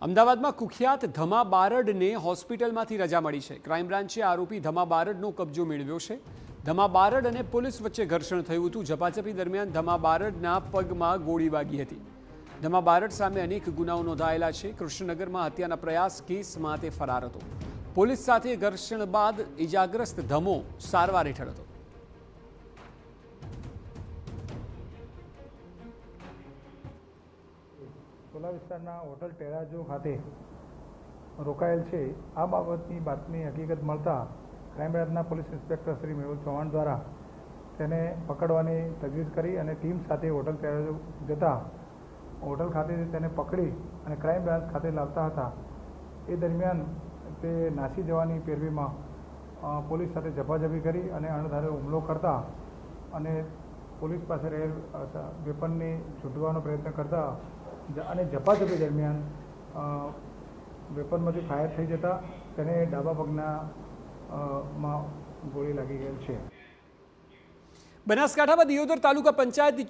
અમદાવાદમાં કુખ્યાત ધમા બારડને હોસ્પિટલમાંથી રજા મળી છે। ક્રાઇમ બ્રાન્ચે આરોપી ધમા બારડનો કબજો મેળવ્યો છે। ધમા બારડ અને પોલીસ વચ્ચે ઘર્ષણ થયું હતું। ઝપાઝપી દરમિયાન ધમા બારડના પગમાં ગોળી વાગી હતી। ધમા બારડ સામે અનેક ગુનાઓ નોંધાયેલા છે। કૃષ્ણનગરમાં હત્યાના પ્રયાસ કેસમાં તે ફરાર હતો। પોલીસ સાથે ઘર્ષણ બાદ ઇજાગ્રસ્ત ધમો સારવાર હેઠળ હતો। સોલા વિસ્તારના હોટલ ટેરાજો ખાતે રોકાયેલ છે। આ બાબતની બાતમી હકીકત મળતા ક્રાઇમ બ્રાન્ચના પોલીસ ઇન્સ્પેક્ટર શ્રી મેહુલ ચૌહાણ દ્વારા તેને પકડવાની તજવીજ કરી અને ટીમ સાથે હોટલ ટેરાજો જતા હોટલ ખાતેથી તેને પકડી અને ક્રાઇમ બ્રાન્ચ ખાતે લાવતા હતા। એ દરમિયાન તે નાસી જવાની પેરવીમાં પોલીસ સાથે ઝપાઝપી કરી અને અણધાર્યો હુમલો કરતા અને પોલીસ પાસે રહેલ વેપનને છૂટવાનો પ્રયત્ન કરતા અને ઝપાઝપી દરમિયાન વેપનમાંથી ફાયર થઈ જતા તેને ડાબા પગના માં ગોળી લાગી ગયેલ છે। બનાસકાંઠામાં દિયોદર તાલુકા પંચાયતની